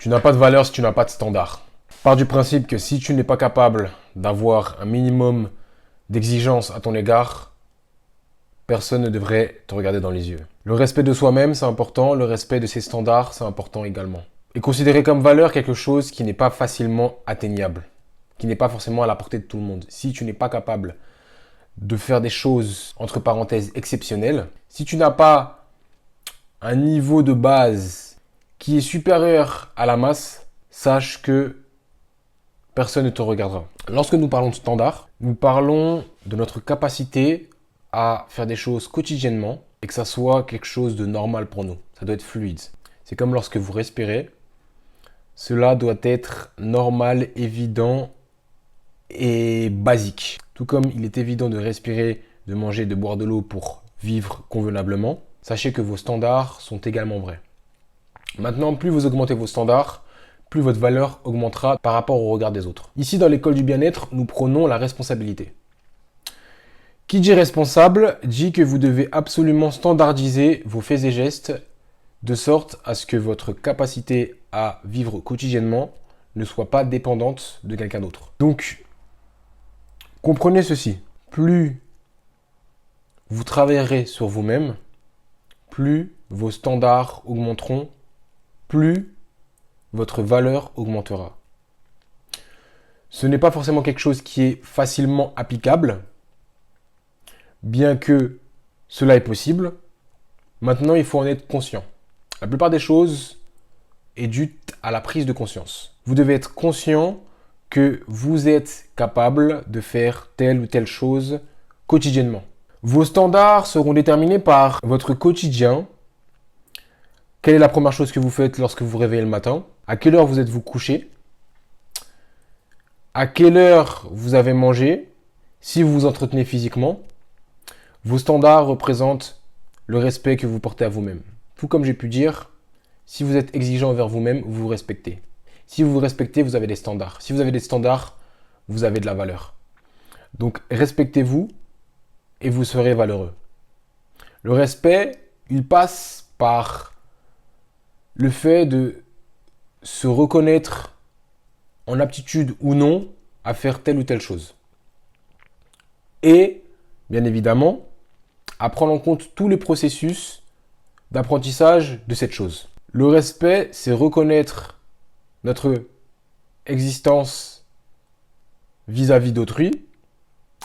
Tu n'as pas de valeur si tu n'as pas de standard. Pars du principe que si tu n'es pas capable d'avoir un minimum d'exigence à ton égard, personne ne devrait te regarder dans les yeux. Le respect de soi-même, c'est important. Le respect de ses standards, c'est important également. Et considérer comme valeur quelque chose qui n'est pas facilement atteignable, qui n'est pas forcément à la portée de tout le monde. Si tu n'es pas capable de faire des choses, entre parenthèses, exceptionnelles, si tu n'as pas un niveau de base qui est supérieur à la masse, sache que personne ne te regardera. Lorsque nous parlons de standard, nous parlons de notre capacité à faire des choses quotidiennement et que ça soit quelque chose de normal pour nous. Ça doit être fluide. C'est comme lorsque vous respirez. Cela doit être normal, évident et basique. Tout comme il est évident de respirer, de manger, de boire de l'eau pour vivre convenablement, sachez que vos standards sont également vrais. Maintenant, plus vous augmentez vos standards, plus votre valeur augmentera par rapport au regard des autres. Ici, dans l'école du bien-être, nous prônons la responsabilité. Qui dit responsable dit que vous devez absolument standardiser vos faits et gestes de sorte à ce que votre capacité à vivre quotidiennement ne soit pas dépendante de quelqu'un d'autre. Donc, comprenez ceci. Plus vous travaillerez sur vous-même, plus vos standards augmenteront, plus votre valeur augmentera. Ce n'est pas forcément quelque chose qui est facilement applicable, bien que cela est possible. Maintenant, il faut en être conscient. La plupart des choses est due à la prise de conscience. Vous devez être conscient que vous êtes capable de faire telle ou telle chose quotidiennement. Vos standards seront déterminés par votre quotidien. Quelle est la première chose que vous faites lorsque vous vous réveillez le matin? À quelle heure vous êtes-vous couché? À quelle heure vous avez mangé? Si vous vous entretenez physiquement, vos standards représentent le respect que vous portez à vous-même. Tout comme j'ai pu dire, si vous êtes exigeant envers vous-même, vous vous respectez. Si vous vous respectez, vous avez des standards. Si vous avez des standards, vous avez de la valeur. Donc respectez-vous et vous serez valeureux. Le respect, il passe par le fait de se reconnaître en aptitude ou non à faire telle ou telle chose. Et, bien évidemment, à prendre en compte tous les processus d'apprentissage de cette chose. Le respect, c'est reconnaître notre existence vis-à-vis d'autrui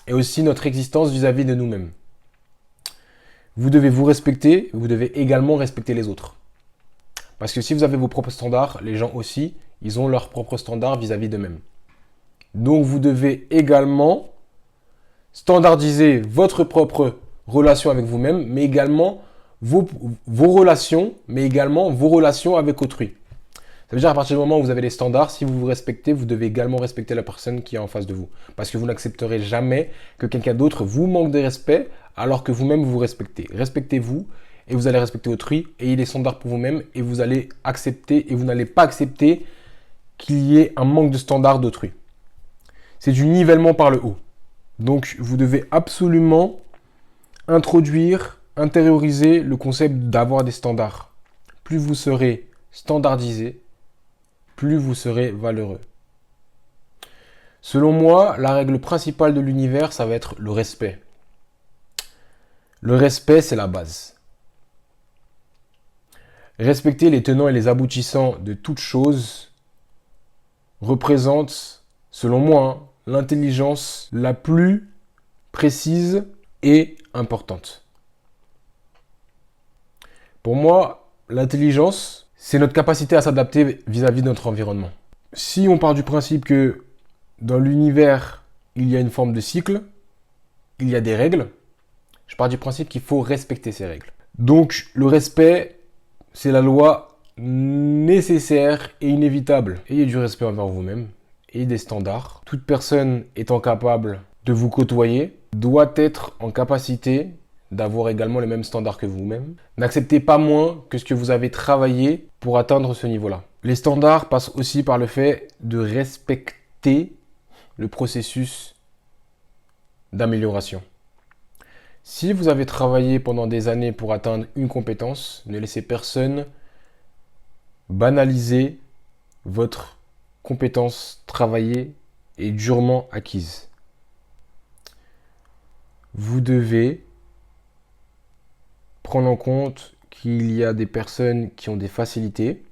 et aussi notre existence vis-à-vis de nous-mêmes. Vous devez vous respecter, vous devez également respecter les autres. Parce que si vous avez vos propres standards, les gens aussi, ils ont leurs propres standards vis-à-vis d'eux-mêmes. Donc vous devez également standardiser votre propre relation avec vous-même, mais également vos relations, mais également vos relations avec autrui. Ça veut dire à partir du moment où vous avez des standards, si vous vous respectez, vous devez également respecter la personne qui est en face de vous. Parce que vous n'accepterez jamais que quelqu'un d'autre vous manque de respect alors que vous-même vous respectez. Respectez-vous et vous allez respecter autrui, ayez des standards pour vous-même et vous allez accepter et vous n'allez pas accepter qu'il y ait un manque de standards d'autrui. C'est du nivellement par le haut. Donc vous devez absolument introduire, intérioriser le concept d'avoir des standards. Plus vous serez standardisé, plus vous serez valeureux. Selon moi, la règle principale de l'univers, ça va être le respect. Le respect, c'est la base. Respecter les tenants et les aboutissants de toute chose représente, selon moi, l'intelligence la plus précise et importante. Pour moi, l'intelligence, c'est notre capacité à s'adapter vis-à-vis de notre environnement. Si on part du principe que dans l'univers, il y a une forme de cycle, il y a des règles, je pars du principe qu'il faut respecter ces règles. Donc, le respect, c'est la loi nécessaire et inévitable. Ayez du respect envers vous-même et des standards. Toute personne étant capable de vous côtoyer doit être en capacité d'avoir également les mêmes standards que vous-même. N'acceptez pas moins que ce que vous avez travaillé pour atteindre ce niveau-là. Les standards passent aussi par le fait de respecter le processus d'amélioration. Si vous avez travaillé pendant des années pour atteindre une compétence, ne laissez personne banaliser votre compétence travaillée et durement acquise. Vous devez prendre en compte qu'il y a des personnes qui ont des facilités,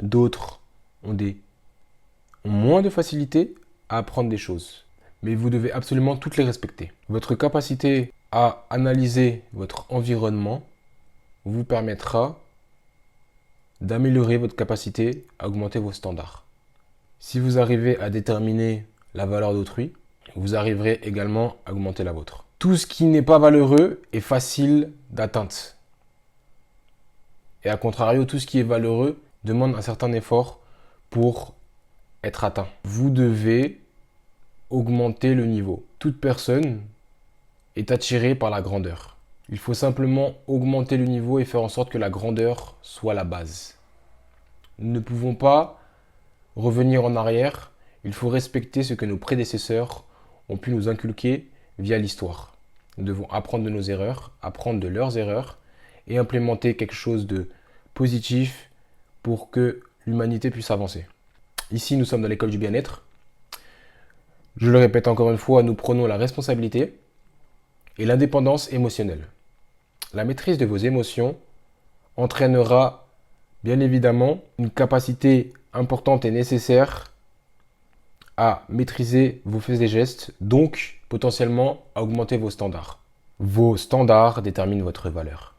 d'autres ont moins de facilité à apprendre des choses. Mais vous devez absolument toutes les respecter. Votre capacité à analyser votre environnement vous permettra d'améliorer votre capacité à augmenter vos standards. Si vous arrivez à déterminer la valeur d'autrui, vous arriverez également à augmenter la vôtre. Tout ce qui n'est pas valeureux est facile d'atteinte. Et à contrario, tout ce qui est valeureux demande un certain effort pour être atteint. Vous devez augmenter le niveau. Toute personne est attirée par la grandeur. Il faut simplement augmenter le niveau et faire en sorte que la grandeur soit la base. Nous ne pouvons pas revenir en arrière. Il faut respecter ce que nos prédécesseurs ont pu nous inculquer via l'histoire. Nous devons apprendre de nos erreurs, apprendre de leurs erreurs et implémenter quelque chose de positif pour que l'humanité puisse avancer. Ici, nous sommes dans l'école du bien-être. Je le répète encore une fois, nous prenons la responsabilité et l'indépendance émotionnelle. La maîtrise de vos émotions entraînera bien évidemment une capacité importante et nécessaire à maîtriser vos faits et gestes, donc potentiellement à augmenter vos standards. Vos standards déterminent votre valeur.